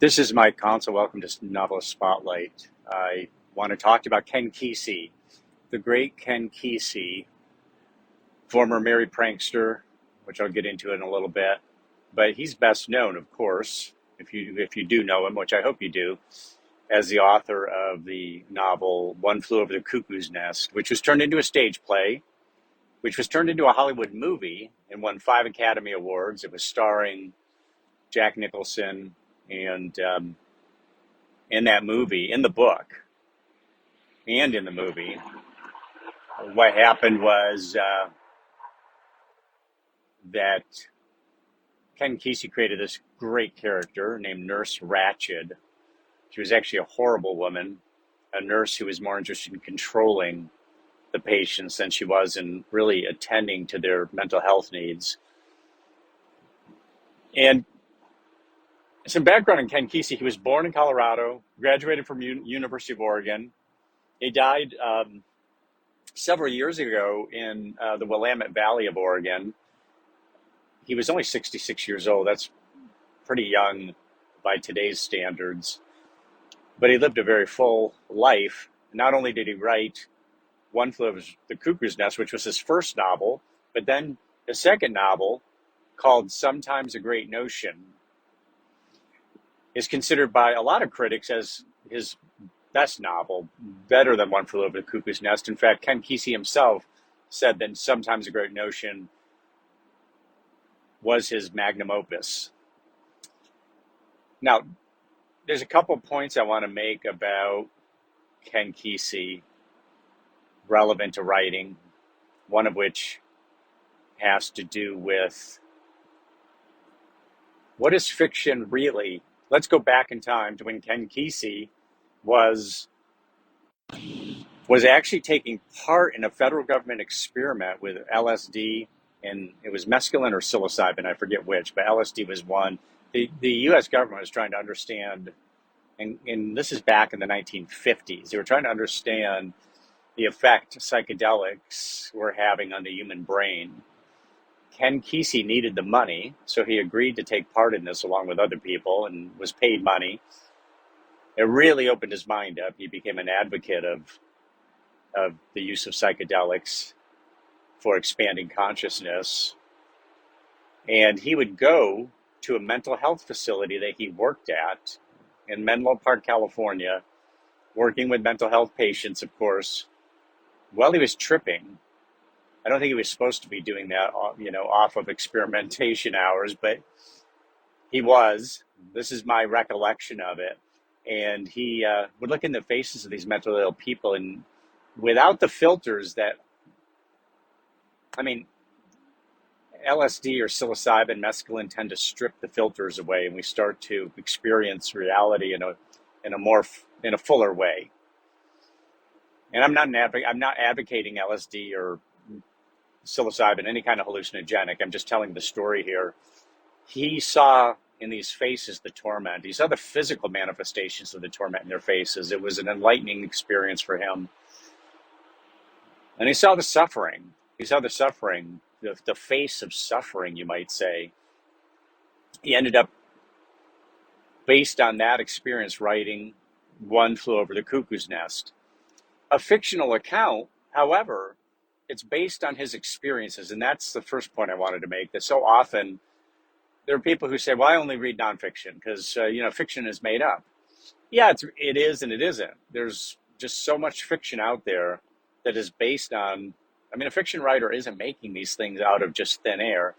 This is Mike Consol. Welcome to Novelist Spotlight. I want to talk about Ken Kesey, the great Ken Kesey, former Merry Prankster, which I'll get into in a little bit. But he's best known, of course, if you do know him, which I hope you do, as the author of the novel One Flew Over the Cuckoo's Nest, which was turned into a stage play, which was turned into a Hollywood movie and won 5 Academy Awards. It was starring Jack Nicholson. And in that movie, in the book, and in the movie, what happened was that Ken Kesey created this great character named Nurse Ratched. She was actually a horrible woman, a nurse who was more interested in controlling the patients than she was in really attending to their mental health needs. And some background on Ken Kesey: he was born in Colorado, graduated from University of Oregon. He died several years ago in the Willamette Valley of Oregon. He was only 66 years old. That's pretty young by today's standards. But he lived a very full life. Not only did he write One Flew Over the Cuckoo's Nest, which was his first novel, but then his second novel, called Sometimes a Great Notion, is considered by a lot of critics as his best novel, better than One Flew Over the Cuckoo's Nest. In fact, Ken Kesey himself said that Sometimes a Great Notion was his magnum opus. Now, there's a couple points I want to make about Ken Kesey relevant to writing, one of which has to do with what is fiction really? Let's go back in time to when Ken Kesey was actually taking part in a federal government experiment with LSD, and it was mescaline or psilocybin, I forget which, but LSD was one. The U.S. government was trying to understand, and this is back in the 1950s, they were trying to understand the effect psychedelics were having on the human brain. Ken Kesey needed the money, so he agreed to take part in this along with other people and was paid money. It really opened his mind up. He became an advocate of the use of psychedelics for expanding consciousness. And he would go to a mental health facility that he worked at in Menlo Park, California, working with mental health patients, of course, while he was tripping. I don't think he was supposed to be doing that, off of experimentation hours, but he was. This is my recollection of it. And he would look in the faces of these mentally ill people, and without the filters that, LSD or psilocybin, mescaline tend to strip the filters away, and we start to experience reality in a fuller way. And I'm not advocating LSD or psilocybin, any kind of hallucinogenic. I'm just telling the story here. He saw in these faces the torment. He saw the physical manifestations of the torment in their faces. It was an enlightening experience for him. And he saw the suffering. He saw the suffering, the face of suffering, you might say. He ended up, based on that experience, writing One Flew Over the Cuckoo's Nest. A fictional account, however, it's based on his experiences, and that's the first point I wanted to make, that so often there are people who say, well, I only read nonfiction because, fiction is made up. Yeah, it is and it isn't. There's just so much fiction out there that is based on, a fiction writer isn't making these things out of just thin air.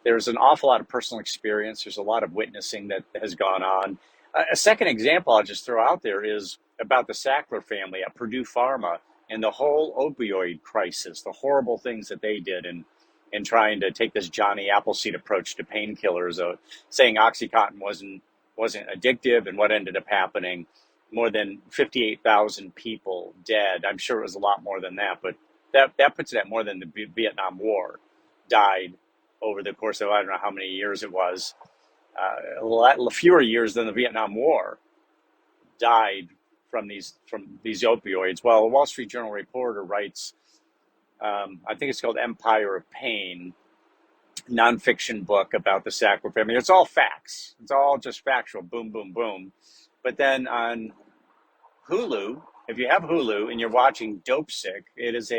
There's an awful lot of personal experience. There's a lot of witnessing that has gone on. A second example I'll just throw out there is about the Sackler family at Purdue Pharma and the whole opioid crisis, the horrible things that they did in trying to take this Johnny Appleseed approach to painkillers, saying OxyContin wasn't addictive, and what ended up happening, more than 58,000 people dead. I'm sure it was a lot more than that, but that puts it at more than the Vietnam War died over the course of, I don't know how many years it was, fewer years than the Vietnam War died from these opioids. Well, a Wall Street Journal reporter writes, I think it's called Empire of Pain, nonfiction book about the Sackler family. It's all facts. It's all just factual. Boom, boom, boom. But then on Hulu, if you have Hulu and you're watching Dope Sick, it is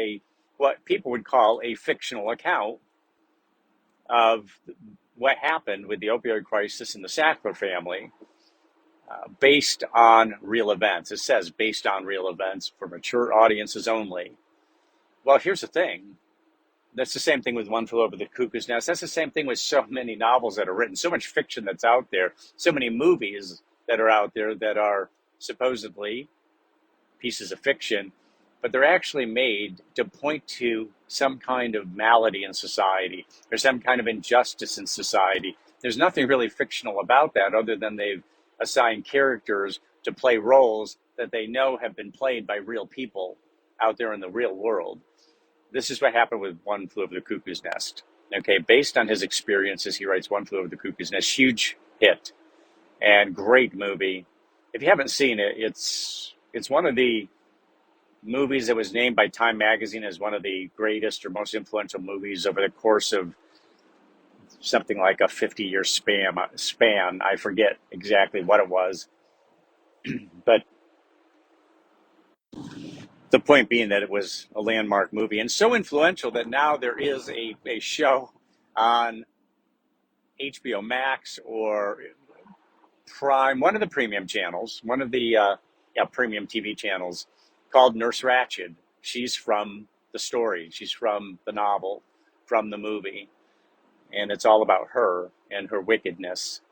what people would call a fictional account of what happened with the opioid crisis in the Sackler family, based on real events. It says based on real events for mature audiences only. Well, here's the thing. That's the same thing with One Flew Over the Cuckoo's Nest. That's the same thing with so many novels that are written, so much fiction that's out there, so many movies that are out there that are supposedly pieces of fiction, but they're actually made to point to some kind of malady in society or some kind of injustice in society. There's nothing really fictional about that other than they've assigned characters to play roles that they know have been played by real people out there in the real world. This is what happened with One Flew Over the Cuckoo's Nest. Okay, based on his experiences, he writes One Flew Over the Cuckoo's Nest. Huge hit and great movie. If you haven't seen it, it's one of the movies that was named by Time Magazine as one of the greatest or most influential movies over the course of something like a 50-year span. I forget exactly what it was, but the point being that it was a landmark movie and so influential that now there is a show on HBO Max or Prime, one of the premium channels, one of the premium TV channels, called Nurse Ratched. She's from the story. She's from the novel, from the movie. And it's all about her and her wickedness.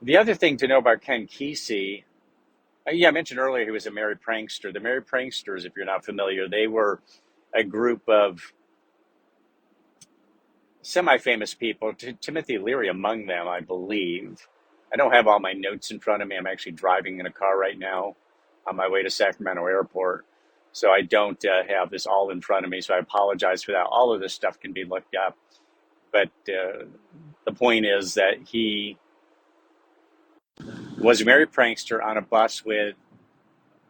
The other thing to know about Ken Kesey, I mentioned earlier he was a Merry Prankster. The Merry Pranksters, if you're not familiar, they were a group of semi-famous people, Timothy Leary among them, I believe. I don't have all my notes in front of me. I'm actually driving in a car right now on my way to Sacramento Airport. So I don't have this all in front of me, so I apologize for that. All of this stuff can be looked up. But the point is that he was a Merry Prankster on a bus with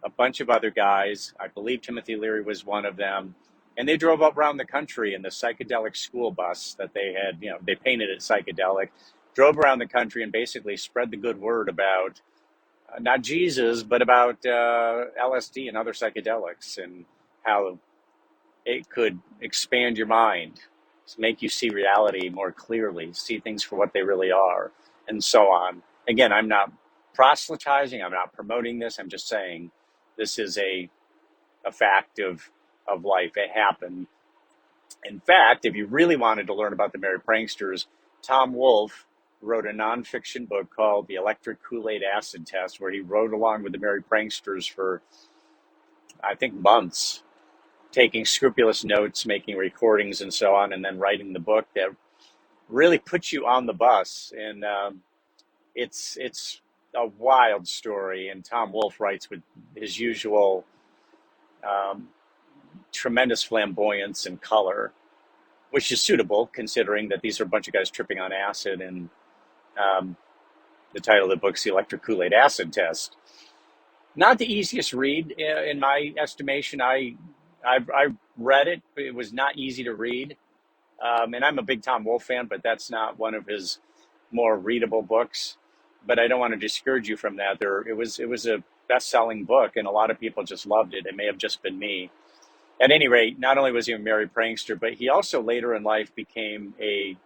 a bunch of other guys. I believe Timothy Leary was one of them. And they drove up around the country in the psychedelic school bus that they had, they painted it psychedelic, drove around the country and basically spread the good word about not Jesus, but about LSD and other psychedelics and how it could expand your mind, make you see reality more clearly, see things for what they really are, and so on. Again, I'm not proselytizing, I'm not promoting this, I'm just saying this is a fact of life. It happened. In fact, if you really wanted to learn about the Merry Pranksters, Tom Wolfe wrote a nonfiction book called The Electric Kool-Aid Acid Test, where he rode along with the Merry Pranksters for, I think, months, taking scrupulous notes, making recordings and so on, and then writing the book that really puts you on the bus. And it's a wild story. And Tom Wolfe writes with his usual tremendous flamboyance and color, which is suitable considering that these are a bunch of guys tripping on acid. And the title of the book is The Electric Kool-Aid Acid Test. Not the easiest read in my estimation. I read it, but it was not easy to read. And I'm a big Tom Wolfe fan, but that's not one of his more readable books. But I don't want to discourage you from that. It was a best-selling book, and a lot of people just loved it. It may have just been me. At any rate, not only was he a Merry Prankster, but he also later in life became he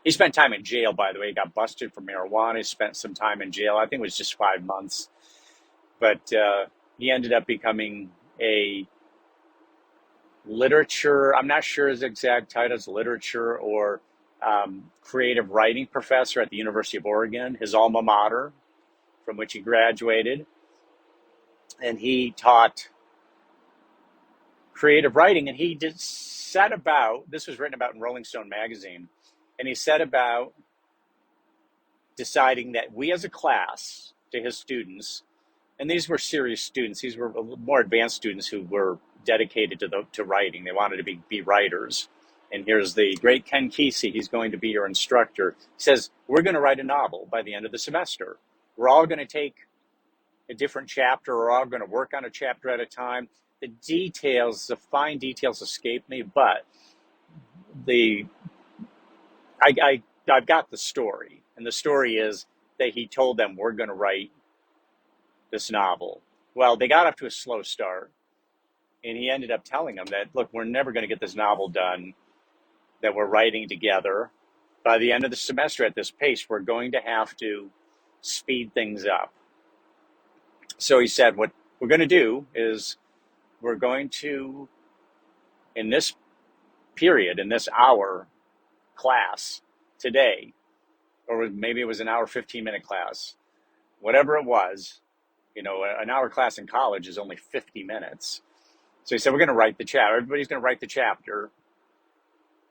spent time in jail, by the way. He got busted for marijuana. He spent some time in jail. I think it was just 5 months. But he ended up becoming a literature, I'm not sure his exact title is literature or creative writing professor at the University of Oregon, his alma mater, from which he graduated. And he taught creative writing, and he set about, this was written about in Rolling Stone magazine, and he set about deciding that we as a class, to his students, and these were serious students, these were more advanced students who were dedicated to writing. They wanted to be writers. And here's the great Ken Kesey. He's going to be your instructor. He says, we're going to write a novel by the end of the semester. We're all going to take a different chapter. We're all going to work on a chapter at a time. The fine details escape me, but the I've got the story, and the story is that he told them, we're going to write this novel. Well, they got off to a slow start, and he ended up telling them that, look, we're never going to get this novel done that we're writing together. By the end of the semester at this pace, we're going to have to speed things up. So he said, what we're going to do is we're going to, in this period, in this hour class today, or maybe it was an hour, 15-minute class, whatever it was, an hour class in college is only 50 minutes. So he said, we're going to write the chapter. Everybody's going to write the chapter,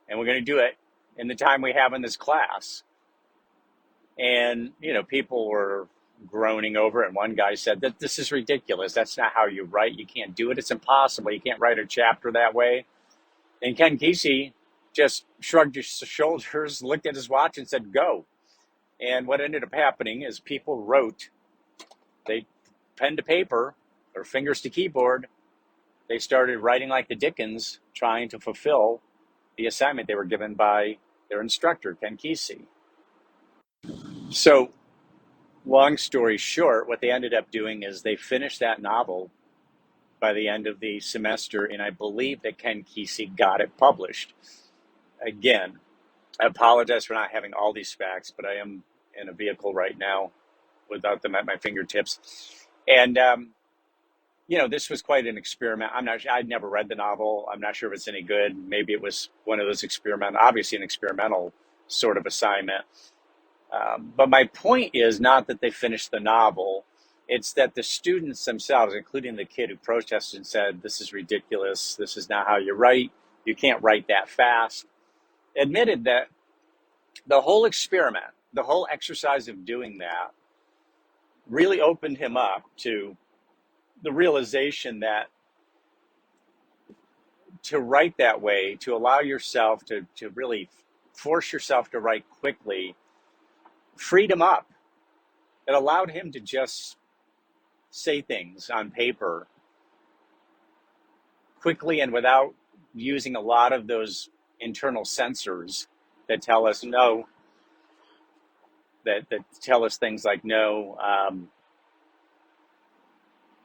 and we're going to do it in the time we have in this class. And, people were groaning over it. And one guy said that this is ridiculous. That's not how you write. You can't do it. It's impossible. You can't write a chapter that way. And Ken Kesey just shrugged his shoulders, looked at his watch, and said, go. And what ended up happening is people wrote, they pen to paper or fingers to keyboard. They started writing like the Dickens, trying to fulfill the assignment they were given by their instructor, Ken Kesey. So, long story short, what they ended up doing is they finished that novel by the end of the semester, and I believe that Ken Kesey got it published. Again, I apologize for not having all these facts, but I am in a vehicle right now without them at my fingertips. And, this was quite an experiment. I'd never read the novel. I'm not sure if it's any good. Maybe it was one of those obviously an experimental sort of assignment. But my point is not that they finished the novel. It's that the students themselves, including the kid who protested and said, this is ridiculous, this is not how you write, you can't write that fast, admitted that the whole experiment, the whole exercise of doing that really opened him up to the realization that to write that way, to allow yourself to really force yourself to write quickly, freed him up. It allowed him to just say things on paper quickly and without using a lot of those internal censors that tell us no, that tell us things like, no,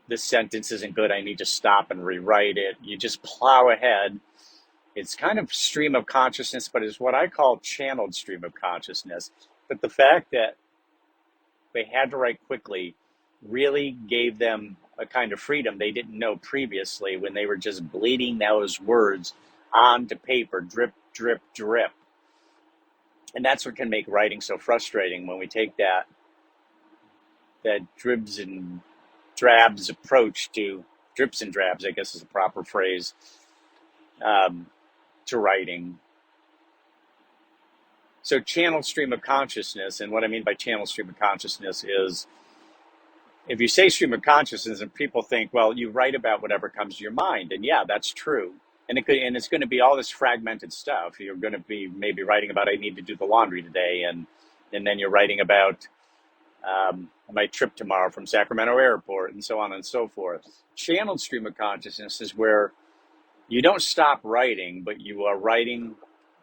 this sentence isn't good, I need to stop and rewrite it. You just plow ahead. It's kind of stream of consciousness, but it's what I call channeled stream of consciousness. But the fact that they had to write quickly really gave them a kind of freedom they didn't know previously when they were just bleeding those words onto paper, drip, drip, drip. And that's what can make writing so frustrating when we take that dribs and drabs approach to, drips and drabs, I guess is a proper phrase, to writing. So channel stream of consciousness, and what I mean by channel stream of consciousness is, if you say stream of consciousness and people think, well, you write about whatever comes to your mind, and yeah, that's true. And it's going to be all this fragmented stuff. You're going to be maybe writing about, I need to do the laundry today, and then you're writing about my trip tomorrow from Sacramento Airport, and so on and so forth. Channeled stream of consciousness is where you don't stop writing, but you are writing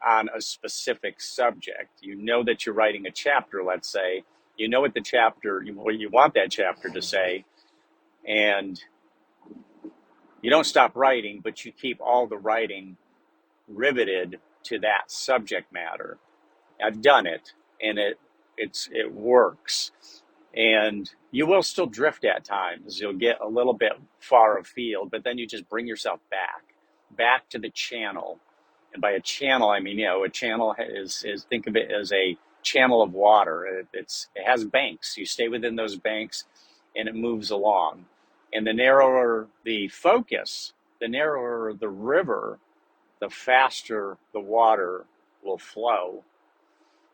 on a specific subject. You know that you're writing a chapter, let's say. You know what you want that chapter to say, and you don't stop writing, but you keep all the writing riveted to that subject matter. I've done it, and it works. And you will still drift at times. You'll get a little bit far afield, but then you just bring yourself back to the channel. And by a channel, I mean, a channel is think of it as a channel of water. It has banks. You stay within those banks, and it moves along. And the narrower the focus, the narrower the river, the faster the water will flow.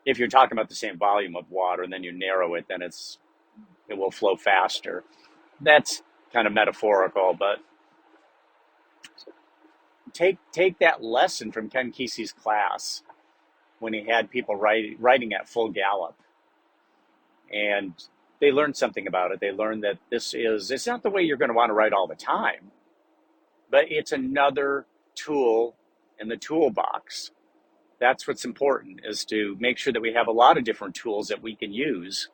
If you're talking about the same volume of water and then you narrow it, then it will flow faster. That's kind of metaphorical, but take that lesson from Ken Kesey's class when he had people writing at full gallop. And they learned something about it. They learned that it's not the way you're going to want to write all the time, but it's another tool in the toolbox. That's what's important, is to make sure that we have a lot of different tools that we can use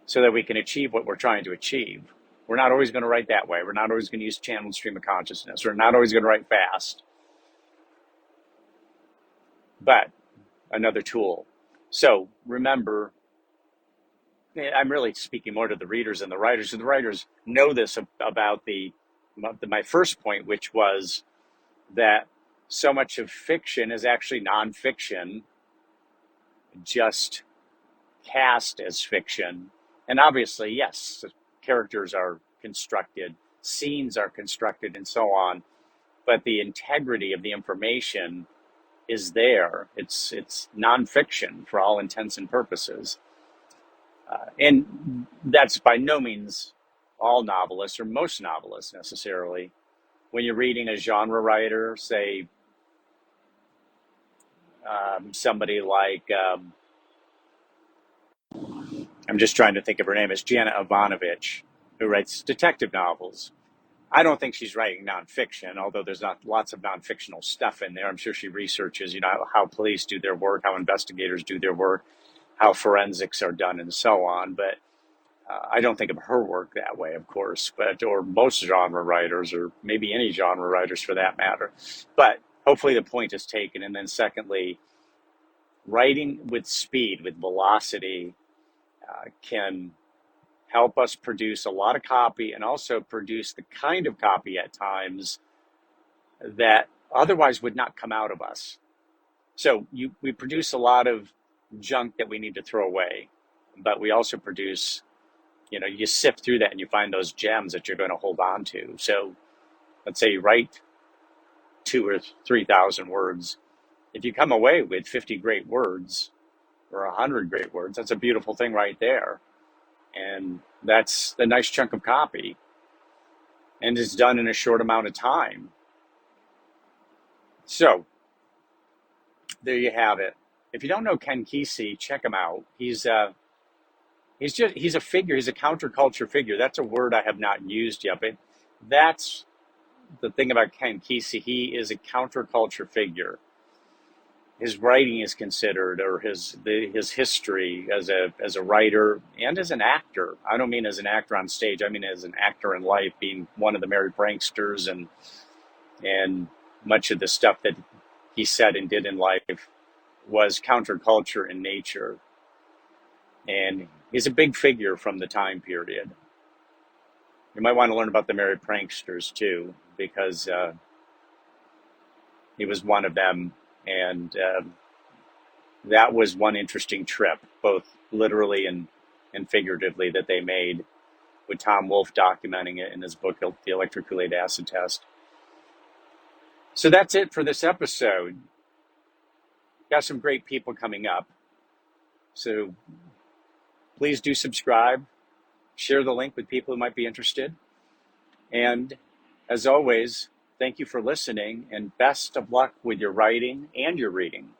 so that we can achieve what we're trying to achieve. We're not always going to write that way. We're not always going to use channeled stream of consciousness. We're not always going to write fast, but another tool. So remember, I'm really speaking more to the readers and the writers. And the writers know this about my first point, which was that so much of fiction is actually nonfiction, just cast as fiction. And obviously, yes, characters are constructed, scenes are constructed, and so on. But the integrity of the information is there. It's nonfiction for all intents and purposes. And that's by no means all novelists or most novelists necessarily. When you're reading a genre writer, say somebody like, I'm just trying to think of her name, is Jana Ivanovic, who writes detective novels. I don't think she's writing nonfiction, although there's not lots of nonfictional stuff in there. I'm sure she researches, how police do their work, how investigators do their work, how forensics are done, and so on. But I don't think of her work that way, of course, or most genre writers, or maybe any genre writers for that matter. But hopefully the point is taken. And then secondly, writing with speed, with velocity, can help us produce a lot of copy and also produce the kind of copy at times that otherwise would not come out of us. So we produce a lot of junk that we need to throw away, but we also produce, you sift through that and you find those gems that you're going to hold on to. So let's say you write 2,000 or 3,000 words. If you come away with 50 great words or 100 great words, that's a beautiful thing right there. And that's a nice chunk of copy. And it's done in a short amount of time. So there you have it. If you don't know Ken Kesey, check him out. He's a figure. He's a counterculture figure. That's a word I have not used yet, but that's the thing about Ken Kesey. He is a counterculture figure. His writing is considered, or his history as a writer and as an actor. I don't mean as an actor on stage. I mean as an actor in life, being one of the Merry Pranksters, and much of the stuff that he said and did in life was counterculture in nature. And he's a big figure from the time period. You might want to learn about the Merry Pranksters too, because he was one of them. And that was one interesting trip, both literally and figuratively, that they made, with Tom Wolfe documenting it in his book, The Electric Kool-Aid Acid Test. So that's it for this episode. Got some great people coming up. So please do subscribe, share the link with people who might be interested. And as always, thank you for listening, and best of luck with your writing and your reading.